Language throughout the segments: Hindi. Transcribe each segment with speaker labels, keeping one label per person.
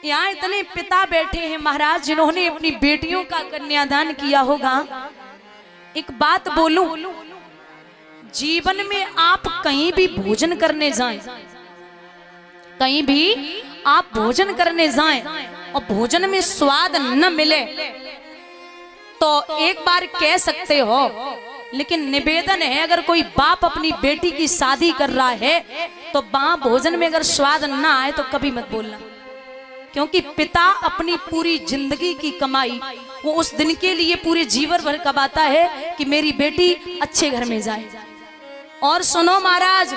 Speaker 1: यहाँ इतने पिता बैठे हैं महाराज जिन्होंने अपनी बेटियों का कन्यादान किया होगा। एक बात बोलूं, जीवन में आप कहीं भी भोजन करने जाएं, कहीं भी आप भोजन करने जाएं और भोजन में स्वाद न मिले तो एक बार कह सकते हो, लेकिन निवेदन है अगर कोई बाप अपनी बेटी की शादी कर रहा है तो वहां भोजन में अगर स्वाद ना आए तो कभी मत बोलना, क्योंकि पिता अपनी पूरी जिंदगी की कमाई वो उस दिन के लिए पूरे जीवन भर कमाता है कि मेरी बेटी अच्छे घर में जाए। और सुनो महाराज,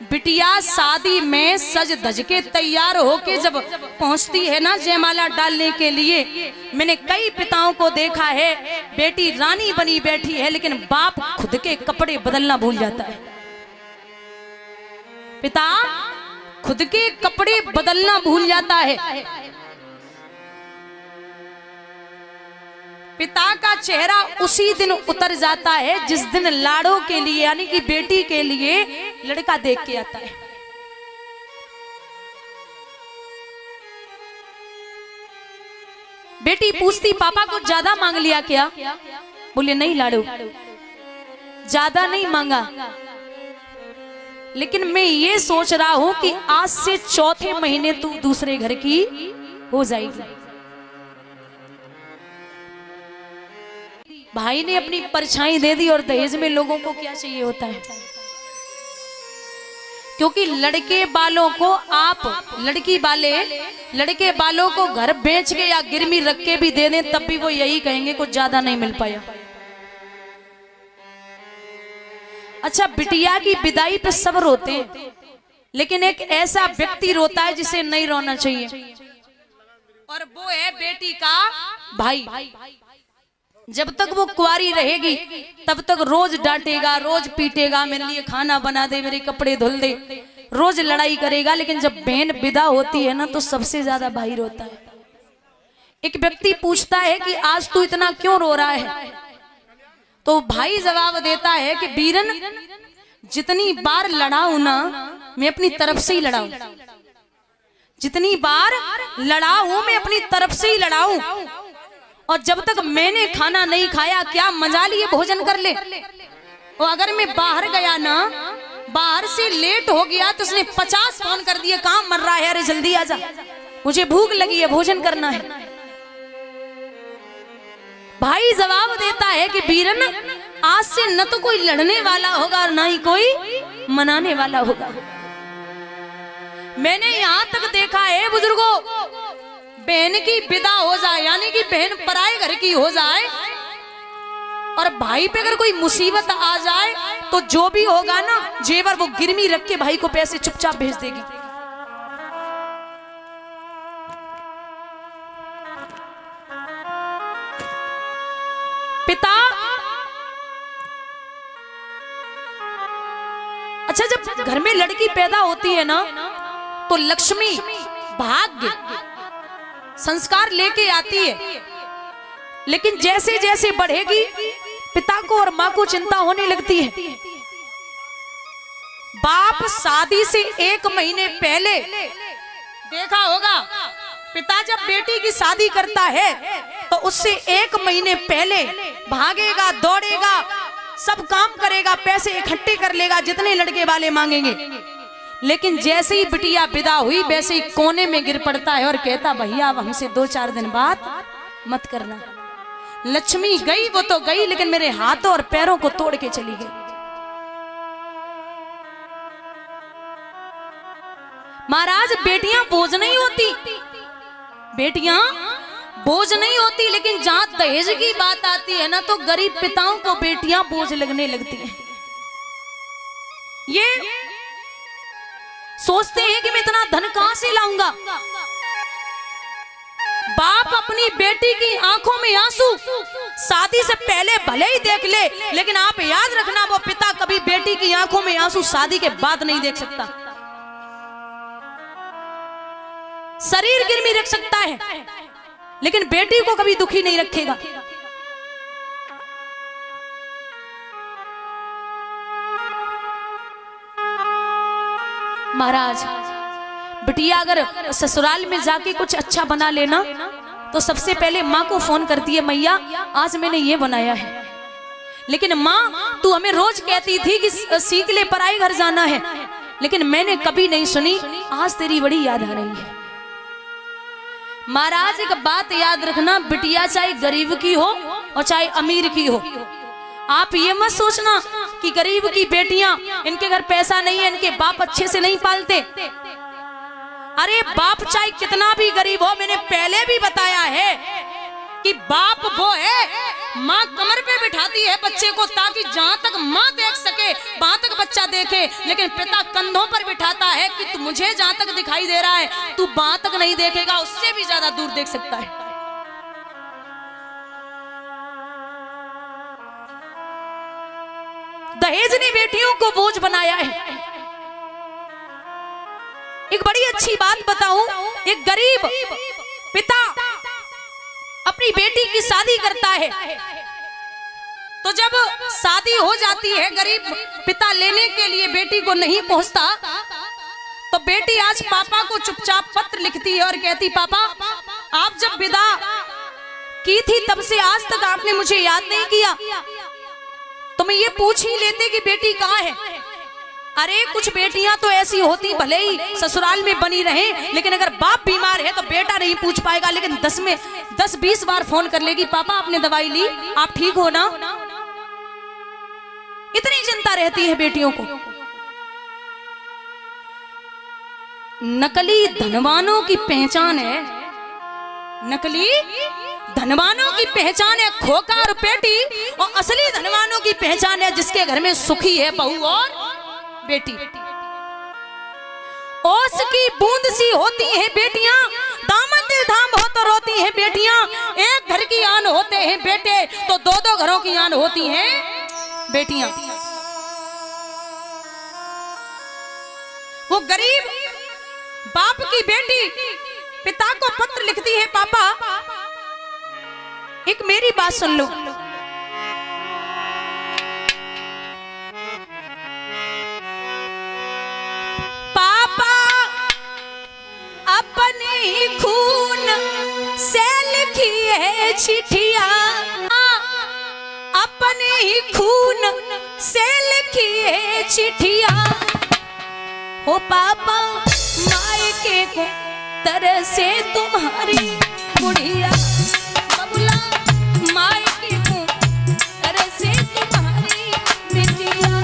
Speaker 1: बिटिया शादी में सज धज के तैयार होके जब पहुंचती है ना जयमाला डालने के लिए, मैंने कई पिताओं को देखा है बेटी रानी बनी बैठी है लेकिन बाप खुद के कपड़े बदलना भूल जाता है। पिता खुद के कपड़े बदलना भूल जाता है। पिता का चेहरा उसी दिन उतर जाता है जिस दिन लाड़ों के लिए यानी कि बेटी के लिए लड़का देख के आता है। बेटी पूछती पापा को ज्यादा मांग लिया क्या? बोले नहीं लाड़ू ज्यादा नहीं मांगा, लेकिन मैं ये सोच रहा हूं कि आज से चौथे महीने तू दूसरे घर की हो जाएगी। भाई ने अपनी परछाई दे दी और दहेज में लोगों को क्या चाहिए होता है, क्योंकि लड़के वालों को आप लड़के वालों को घर बेच के या गिरवी रख के भी दे दें तब भी वो यही कहेंगे कुछ ज्यादा नहीं मिल पाया। अच्छा, बिटिया की विदाई पे सब रोते हैं, लेकिन एक ऐसा व्यक्ति रोता है जिसे नहीं रोना चाहिए, और वो है बेटी का भाई। जब तक वो कुंवारी रहेगी तब तक रोज डांटेगा, रोज पीटेगा, मेरे लिए खाना बना दे, मेरे कपड़े धुल दे, रोज लड़ाई करेगा। लेकिन जब बहन विदा होती है ना तो सबसे ज्यादा भाई रोता है। एक व्यक्ति पूछता है कि आज तू इतना क्यों रो रहा है? तो भाई जवाब देता है कि बीरन जितनी बार लड़ाऊं ना मैं अपनी तरफ से ही लड़ाऊं, जितनी बार लड़ाऊं मैं अपनी तरफ से ही लड़ाऊं, और जब तक मैंने खाना नहीं खाया क्या मजा लिए भोजन कर ले। और अगर मैं बाहर गया ना, बाहर से लेट हो गया तो उसने 50 फोन कर दिए, काम मर रहा है, अरे जल्दी आजा, मुझे भूख लगी है, भोजन करना है। भाई जवाब देता है कि बीरन आज से न तो कोई लड़ने वाला होगा और ना ही कोई मनाने वाला होगा। मैंने यहां तक देखा है बुजुर्गों, बहन की विदा हो जाए यानी कि बहन पराए घर की हो जाए और भाई पे अगर कोई मुसीबत आ जाए तो जो भी होगा ना जेवर वो गिरवी रख के भाई को पैसे चुपचाप भेज देगी। पिता अच्छा, जब घर में लड़की पैदा होती है ना तो लक्ष्मी भाग्य संस्कार लेके आती है, लेकिन जैसे जैसे बढ़ेगी पिता को और माँ को चिंता होने लगती है। बाप शादी से 1 महीने पहले देखा होगा, पिता जब बेटी की शादी करता है तो उससे 1 महीने पहले भागेगा, दौड़ेगा, सब काम करेगा, पैसे इकट्ठे कर लेगा जितने लड़के वाले मांगेंगे। लेकिन जैसे ही बिटिया विदा हुई वैसे ही कोने में गिर पड़ता है और कहता भैया अब हमसे 2-4 दिन बाद मत करना। लक्ष्मी गई वो तो गई, लेकिन मेरे हाथों और पैरों को तोड़ के चली गई। महाराज बेटियां बोझ नहीं होती, बेटियां बोझ नहीं होती, लेकिन जहां दहेज की बात आती है ना तो गरीब पिताओं को बेटियां बोझ लगने लगती हैं। ये सोचते हैं कि मैं इतना धन कहां से लाऊंगा। बाप अपनी बेटी की आंखों में आंसू शादी से पहले भले ही देख ले, लेकिन आप याद रखना वो पिता कभी बेटी की आंखों में आंसू शादी के बाद नहीं देख सकता। शरीर गिरवी रख सकता है लेकिन बेटी को कभी दुखी नहीं रखेगा। महाराज बिटिया अगर ससुराल में जाके कुछ अच्छा बना लेना तो सबसे पहले माँ को फोन करती है, मैया आज मैंने ये बनाया है। लेकिन माँ तू हमें रोज कहती थी कि सीख ले, पराई घर जाना है, लेकिन मैंने कभी नहीं सुनी, आज तेरी बड़ी याद आ रही है। महाराज एक बात याद रखना, बिटिया चाहे गरीब की हो और चाहे अमीर की हो, आप ये मत सोचना कि गरीब की बेटियां, इनके घर पैसा नहीं है, इनके बाप अच्छे से नहीं पालते। अरे बाप चाहे कितना भी गरीब हो, मैंने पहले भी बताया है कि बाप वो है, माँ कमर पे बिठाती है बच्चे को ताकि जहां तक माँ देख सके वहां तक बच्चा देखे, लेकिन पिता कंधों पर बिठाता है कि तू मुझे जहां तक दिखाई दे रहा है तू वहां तक नहीं देखेगा, उससे भी ज्यादा दूर देख सकता है। दहेज ने बेटियों को बोझ बनाया है। एक बड़ी अच्छी बात बताऊं, एक गरीब पिता अपनी बेटी की शादी करता है, तो जब शादी हो जाती है, गरीब पिता लेने के लिए बेटी को नहीं पहुंचता, तो बेटी आज पापा को चुपचाप पत्र लिखती है और कहती, पापा आप जब विदा की थी तब से आज तक आपने मुझे याद नहीं किया, तो मैं ये पूछ ही लेते कि बेटी कहाँ है। अरे कुछ बेटियां तो ऐसी होती, भले ही ससुराल में बनी रहे, लेकिन अगर बाप बीमार है तो बेटा नहीं पूछ पाएगा, लेकिन 10-20 बार फोन कर लेगी, पापा आपने दवाई ली, आप ठीक हो ना। इतनी चिंता रहती है बेटियों को। नकली धनवानों की पहचान है, नकली धनवानों की पहचान है खोखा और पेटी, और असली धनवानों की पहचान है जिसके घर में सुखी है बहू और बेटी। ओस की बूंद सी होती हैं बेटियां, दामन दिल धाम हो तो रोती हैं बेटियां, एक घर की आन होते हैं बेटे तो 2-2 घरों की आन होती हैं बेटियां। वो गरीब बाप की बेटी पिता को पत्र लिखती है, पापा एक मेरी बात सुन लो, अपने खून से लिखी है चिट्ठिया, अपने ही खून से लिखी है चिट्ठिया, हो पापा मायके को तरह से तुम्हारी बुढ़िया, बबुला मायके को तरह से तुम्हारी बिटिया।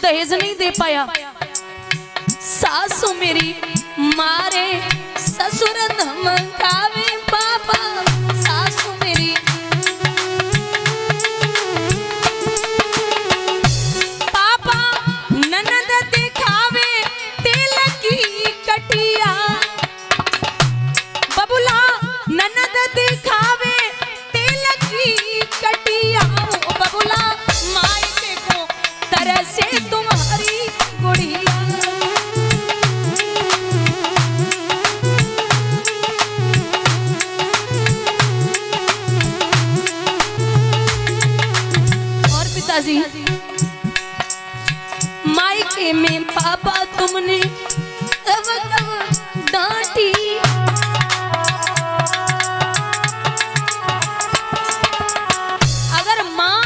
Speaker 1: दहेज नहीं दे पाया, सासू मेरी मारे ससुर धमकावे, पापा सासू मेरी पापा ननद दिखावे तेल की कटिया, बबुला ननद दिखावे तेल की कटिया, बबुला मायके को तरह से तुम्हारी गुड़िया। और पिताजी मायके में पापा तुमने कब कब डांटी, अगर माँ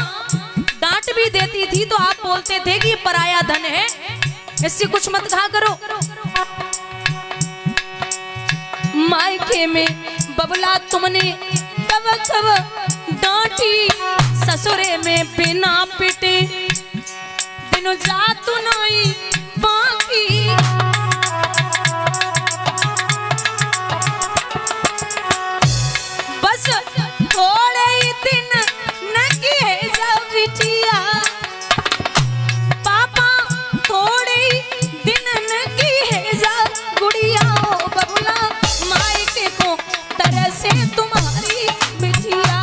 Speaker 1: डांट भी देती थी तो आप बोलते थे कि ये पराया धन है, इससे कुछ मत कहा करो। मायके में बबला तुमने कब कब डांटी, ससुरे में बिना पिटे बिनु जातु नहीं बाकी, बस थोड़े ही दिन न किए जा बिटिया, पापा थोड़े ही दिन न किए जा गुड़िया, बबुला मायके को तरह से तुम्हारी बिटिया।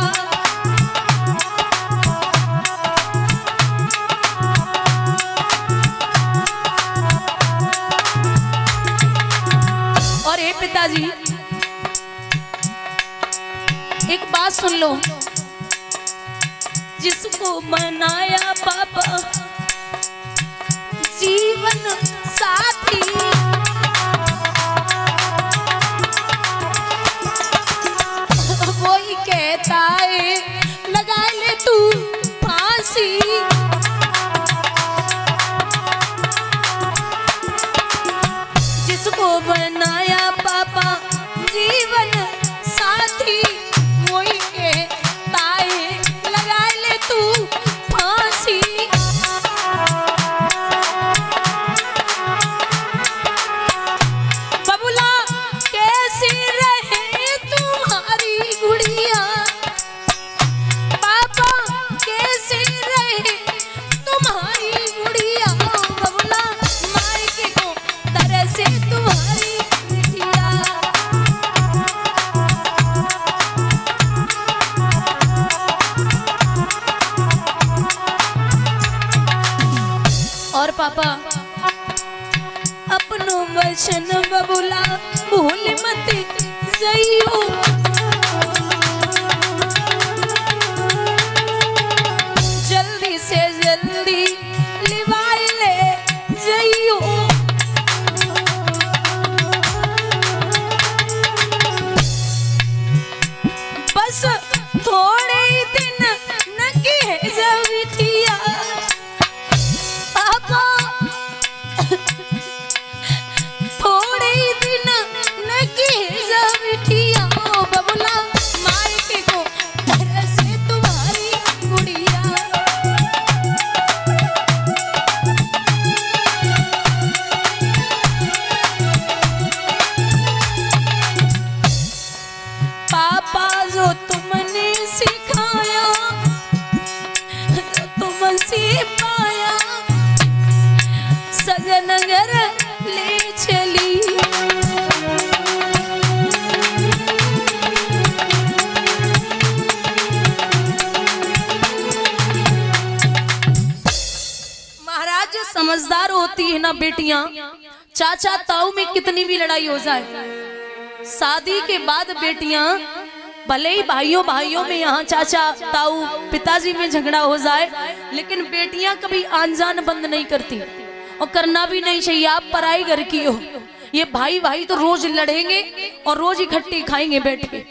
Speaker 1: एक बात सुन लो, जिसको बनाया पापा जीवन साथी, वही कहता है लगा ले तू फांसी। जिसको बनाया पापा जीवन साथी, वही कहता है लगा ले तू फांसी। बबुला कैसी रहे तुम्हारी गुड़िया, पापा कैसी रहे तुम्हारी गुड़िया, बबुला मायके को तरसे तुम्हारी बिटिया। और पापा अपनो वचन बबुला भूल मत जइयो, जल्दी से जल्दी लिवाई ले जइयो। बस थोड़े ही दिन नकी है जब बिटिया, पापा थोड़े ही दिन नकी है जब बिटिया, बबुला मायके को तरसे तुम्हारी गुड़िया। पापा जो तुमने सिखाया, जो तुमसे पाया, सजन घर ले चली। महाराज समझदार होती है ना बेटियां, चाचा ताऊ में कितनी भी लड़ाई हो जाए, शादी के बाद बेटियां भले ही भाइयों भाइयों में यहाँ चाचा ताऊ पिताजी में झगड़ा हो जाए, लेकिन बेटियां कभी आन जान बंद नहीं करती, और करना भी नहीं चाहिए। आप पराई घर की हो, ये भाई भाई तो रोज लड़ेंगे और रोज इकट्ठे खाएंगे बैठ के,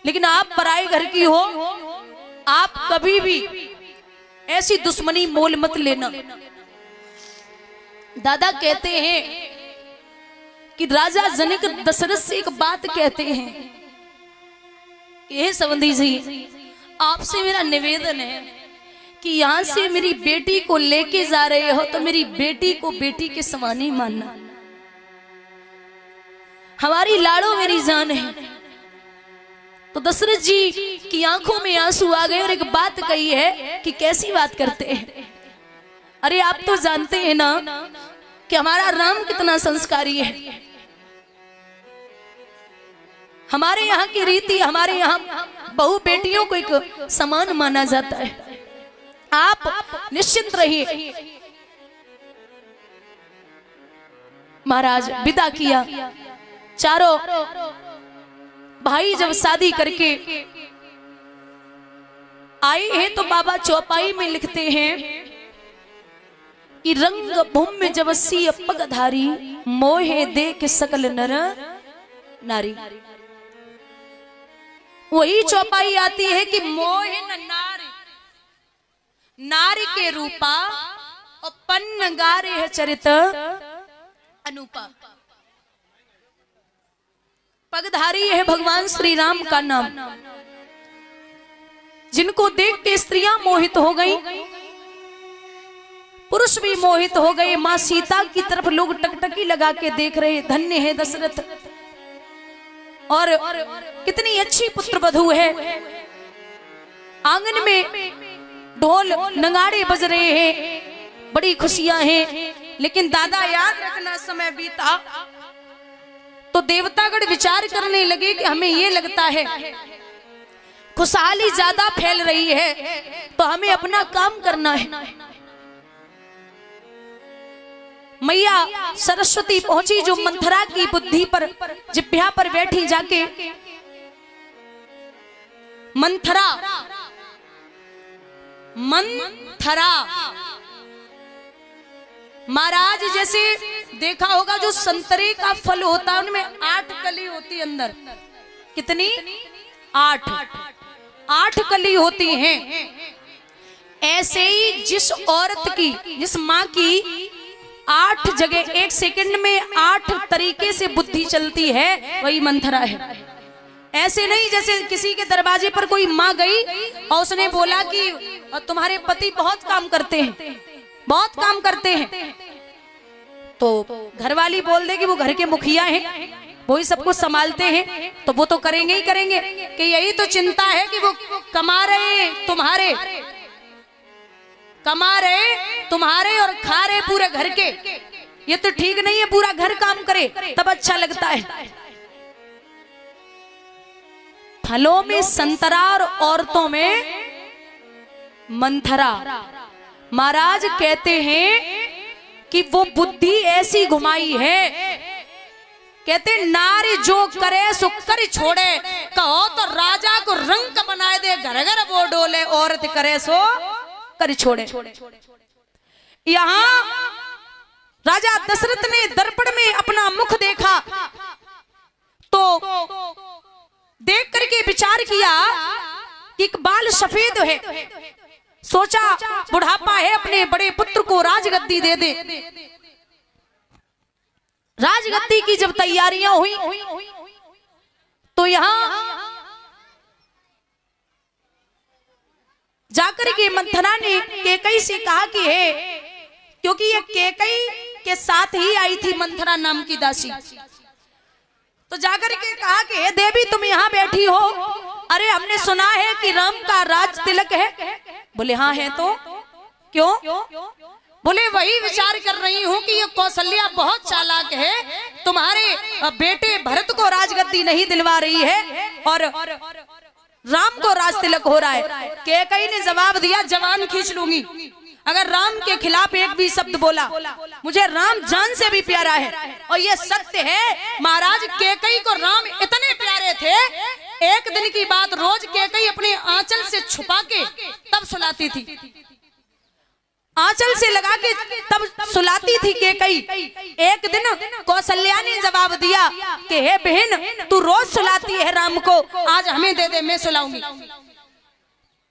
Speaker 1: लेकिन आप पराई घर की हो, आप कभी भी ऐसी दुश्मनी मोल मत लेना। दादा कहते हैं कि राजा जनक दशरथ से एक बात कहते हैं कि हे संबंधी जी, आपसे मेरा निवेदन है कि यहाँ से मेरी बेटी को लेके जा रहे हो तो मेरी बेटी को बेटी के समान ही मानना। हमारी लाड़ो मेरी जान है। तो दशरथ जी की आंखों में आंसू आ गए और एक बात कही है कि कैसी बात करते हैं, अरे आप तो जानते हैं ना कि हमारा राम कितना संस्कारी है। हमारे यहाँ की रीति, हमारे यहाँ बहु बेटियों को एक समान माना जाता है। आप निश्चिंत रहिए। महाराज विदा किया। चारों भाई जब शादी करके आए हैं तो बाबा चौपाई में लिखते हैं कि रंग भूमि जबसी पगधारी, मोहे देख सकल नर नारी। वही चौपाई आती है कि मोहे नारी, नारी के रूपा और पन्न गारे है चरित अनुपा। पगधारी है भगवान श्री राम का नाम, जिनको देख के स्त्रियां मोहित हो गई, पुरुष भी मोहित हो गए। मां सीता की तरफ लोग टकटकी लगा के देख रहे, धन्य है दशरथ, और कितनी अच्छी पुत्र वधू है। आंगन में ढोल नगाड़े बज रहे हैं, बड़ी खुशियां हैं। लेकिन दादा याद रखना, समय बीता तो देवतागण विचार करने लगे कि हमें ये लगता है खुशहाली ज्यादा फैल रही है तो हमें अपना काम करना है। मैया सरस्वती पहुंची जो मंथरा की बुद्धि पर, जिह्वा पर बैठी जाके मंथरा, मंथरा महाराज जैसे देखा होगा जो संतरे का फल होता है उनमें 8 कली होती अंदर। कितनी? 8 कली होती हैं। ऐसे ही जिस औरत की, जिस माँ की 8 जगह 1 सेकंड में 8 तरीके से बुद्धि चलती है, वही मंथरा है। ऐसे नहीं जैसे किसी के दरवाजे पर कोई माँ गई और उसने बोला कि तुम्हारे पति बहुत काम करते हैं, बहुत काम करते हैं, तो घरवाली बोल दे कि वो घर के मुखिया हैं, वो ही सब कुछ संभालते हैं, तो वो तो करेंगे ही करेंगे। कि यही तो चिंता है कि वो कमा रहे तुम्हारे, कमा रहे तुम्हारे और खा रहे पूरे घर के, ये तो ठीक नहीं है। पूरा घर काम करे तब अच्छा लगता है। फलों में संतरा और औरतों में मंथरा। महाराज कहते हैं कि वो बुद्धि ऐसी घुमाई है, कहते नारी जो करे सो कर छोड़े, कहो तो राजा को रंग बनाए दे, घर घर वो डोले, औरत करे सो कर छोड़े। यहाँ राजा दशरथ ने दर्पण में अपना मुख देखा तो देख करके विचार किया कि बाल सफेद है, सोचा बुढ़ापा है, अपने बड़े पुत्र को राजगद्दी दे दे। राजगद्दी की जब तैयारियां हुई तो यहां जाकर के मंथरा ने कैकई से कहा कि है, क्योंकि ये कैकई के साथ ही आई थी मंथरा नाम की दासी, तो जाकर के कहा कि हे देवी तुम यहाँ बैठी हो, अरे हमने सुना है कि राम का राज तिलक है। बोले हाँ है, तो क्यों? बोले वही विचार कर रही हूँ कि ये कौशल्या बहुत चालाक है, तुम्हारे बेटे भरत को राजगद्दी नहीं दिलवा रही है और राम को राज तिलक हो रहा है। कैकई ने जवाब दिया, जवान खींच लूंगी अगर राम के खिलाफ एक भी शब्द बोला, मुझे राम जान से भी प्यारा है। और ये सत्य है महाराज, कैकई को राम इतने प्यारे थे, एक दिन की बात, रोज कैकई अपने आंचल से छुपा के तब सुलाती थी, आंचल से लगा के तब सुलाती थी कैकई। एक दिन कौशल्या ने जवाब दिया कि हे बहन तू रोज सुलाती है राम को, आज हमें दे दे, मैं सुलाऊंगी।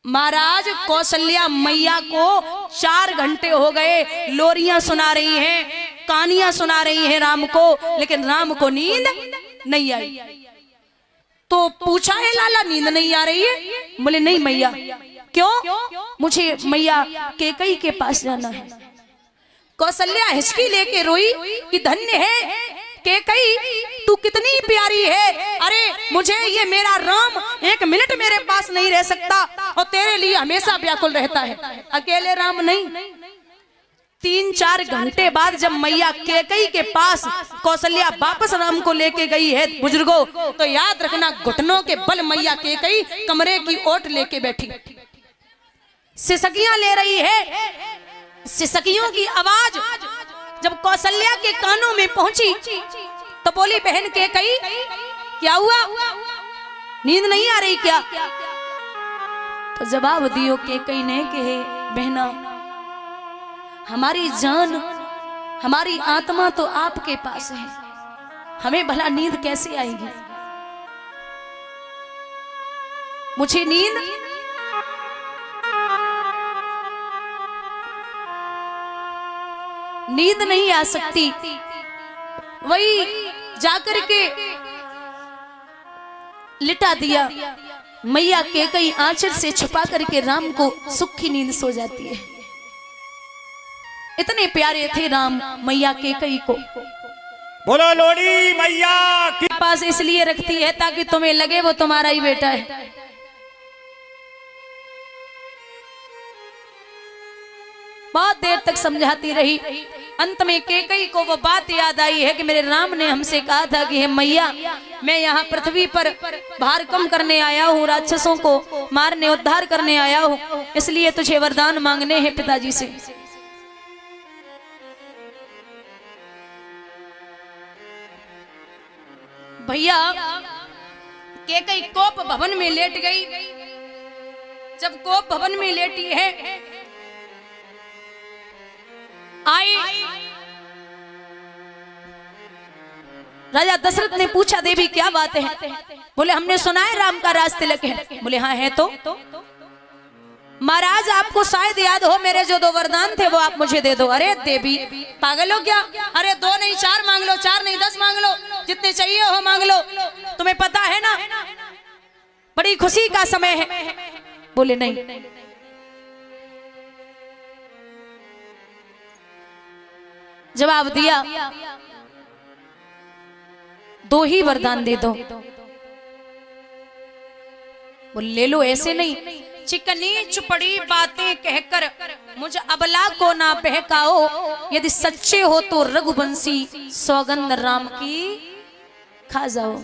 Speaker 1: महाराज कौशल्या मैया को 4 घंटे हो गए लोरियां सुना रही हैं, कहानियां सुना रही हैं राम को, लेकिन राम को नींद नहीं आई। तो पूछा है लाला नींद नहीं आ रही है? बोले नहीं मैया। क्यों? मुझे मैया कैकई के पास जाना है। कौशल्या हिचकी लेके रोई कि धन्य है कैकई, तू कितनी प्यारी है, अरे मुझे ये मेरा राम 1 मिनट मेरे पास नहीं रह सकता और तेरे लिए हमेशा व्याकुल रहता है। अकेले राम नहीं, 3-4 घंटे बाद जब मैया कैकई के पास कौशल्या वापस राम को लेके गई है बुजुर्गों, तो याद रखना घुटनों के बल मैया कैकई कमरे की ओट लेके बैठी, सिसकियां ले रही है। सिसकियों की आवाज जब कौशल्या के कानों में पहुंची तो बोली बहन कैकई क्या हुआ, नींद नहीं आ रही क्या? तो जवाब दियो कैकई ने कि बहना हमारी जान, हमारी आत्मा तो आपके पास है, हमें भला नींद कैसे आएगी? मुझे नींद नहीं आ सकती। वही जाकर के लिटा दिया। मैया कैकई आंचल से छुपा करके राम को सुख की नींद सो जाती है। इतने प्यारे थे राम मैया कैकई को।
Speaker 2: बोलो लोड़ी मैया
Speaker 1: के पास इसलिए रखती है ताकि तुम्हें लगे वो तुम्हारा ही बेटा है। बहुत देर तक समझाती रही, अंत में कैकई को वो बात याद आई है कि मेरे राम ने हमसे कहा था कि हे मैया मैं यहाँ पृथ्वी पर भार कम करने आया हूँ, राक्षसों को मारने उद्धार करने आया हूँ, इसलिए तुझे वरदान मांगने हैं पिताजी से। भैया कैकई कोप भवन में लेट गई। जब गोप भवन में लेटी है, आई राजा दशरथ ने पूछा, देवी क्या बात है? बोले हमने सुना है राम का राज तिलक है। बोले हाँ है। तो महाराज आपको शायद याद हो मेरे जो 2 वरदान थे वो आप मुझे दे दो। अरे देवी पागल हो क्या? अरे 2 नहीं 4 मांग लो, 4 नहीं 10 मांग लो, जितने चाहिए हो मांग लो, तुम्हें पता है ना बड़ी खुशी का समय है। बोले नहीं, जवाब दिया 2 ही वरदान दे दो। बोले ले लो, ऐसे नहीं, चिकनी चुपड़ी बातें कहकर मुझे अबला को ना बहकाओ, यदि सच्चे हो तो रघुवंशी सौगंध राम की खा जाओ।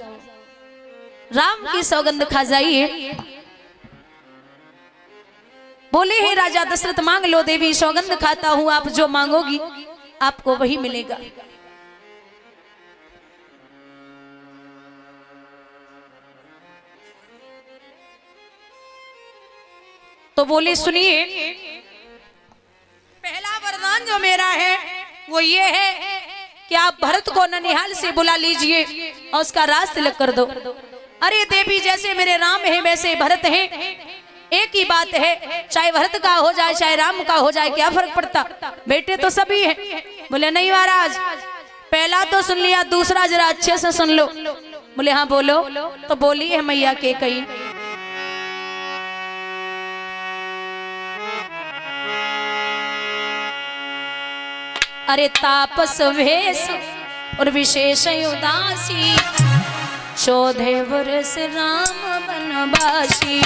Speaker 1: राम की सौगंध खा जाइए। बोले हे राजा दशरथ मांग लो देवी, सौगंध खाता हूं, आप जो मांगोगी आपको वही मिलेगा। तो बोले सुनिए, पहला वरदान जो मेरा है वो ये है कि आप भरत को ननिहाल से बुला लीजिए और उसका राज तिलक कर दो। अरे देवी जैसे मेरे राम है वैसे भरत है, एक ही बात है, चाहे भरत का हो जाए चाहे राम का हो जाए क्या फर्क पड़ता, बेटे तो सभी है। बोले नहीं महाराज, पहला तो सुन लिया, दूसरा जरा अच्छे से सुन लो। बोले हाँ बोलो। तो बोली है मैया के कई, अरे तापस वेश और विशेष उदासी, 14 वर्ष राम वनवासी।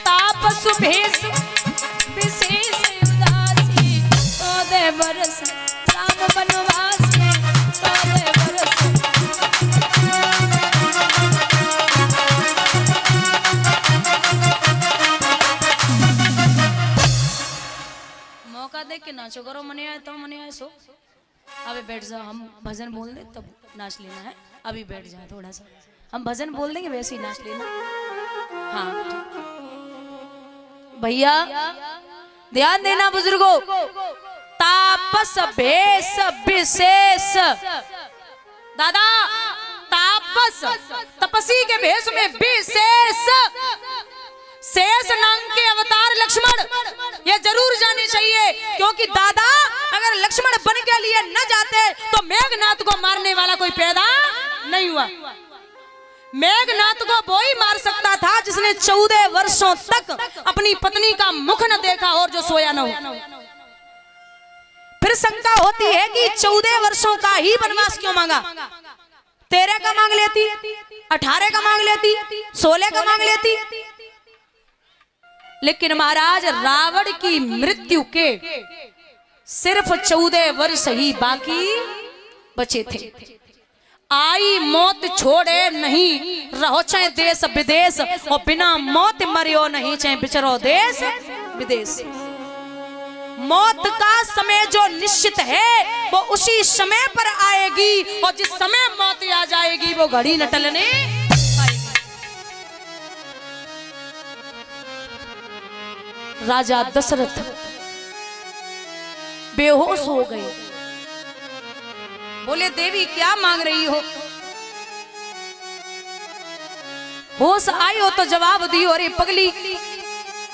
Speaker 1: तापस भेष विशेष उदासी, 14 वर्ष राम वनवासी, 14 वर्ष। मौका देख के नाचो करो, मने आए तो मने आए सो। अबे बैठ जाओ, हम भजन बोल दे तब नाच लेना है। अभी बैठ जाओ, थोड़ा सा हम भजन बोल देंगे वैसे ही नाच लेना। हाँ भैया ध्यान देना बुजुर्गों, तापस भेष विशेष। दादा तापस तपसी के भेष में विशेष, शेष नाम के अवतार लक्ष्मण, ये जरूर जाने चाहिए, क्योंकि दादा अगर लक्ष्मण बन के लिए न जाते तो मेघनाथ को मारने वाला कोई पैदा नहीं हुआ। मेघनाथ को वो ही मार सकता था जिसने 14 वर्षों तक अपनी पत्नी का मुख न देखा और जो सोया न हो। फिर शंका होती है कि 14 वर्षों का ही वनवास क्यों मांगा? 13 का मांग लेती, 18 का मांग लेती, 16 का मांग लेती। लेकिन महाराज रावण की मृत्यु के सिर्फ 14 वर्ष ही बाकी बचे थे। आई मौत छोड़े नहीं, रहो चाहे देश विदेश, और बिना मौत मरियो नहीं, चाहे बिचरो देश विदेश। मौत का समय जो निश्चित है वो उसी समय पर आएगी, और जिस समय मौत आ जाएगी वो घड़ी न टलने पाएगी। राजा दशरथ बेहोश हो गए। बोले देवी क्या मांग रही हो? होश आई हो तो जवाब दियो। अरे पगली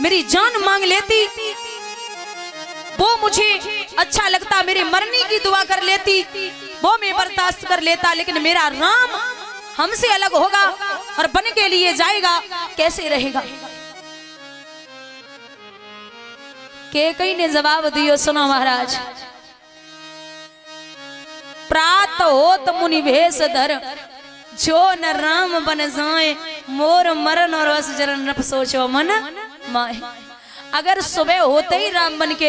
Speaker 1: मेरी जान मांग लेती वो मुझे अच्छा लगता, मेरे मरने की दुआ कर लेती वो मैं बर्दाश्त कर लेता, लेकिन मेरा राम हमसे अलग होगा और बन के लिए जाएगा, कैसे रहेगा? कैकेयी ने जवाब दियो, सुनो महाराज। प्रात होत मुनि भेष धर, जो न राम बन जाए, मोर मरण और वस जरन नप सोचो मन माए। अगर सुबह होते ही राम बन के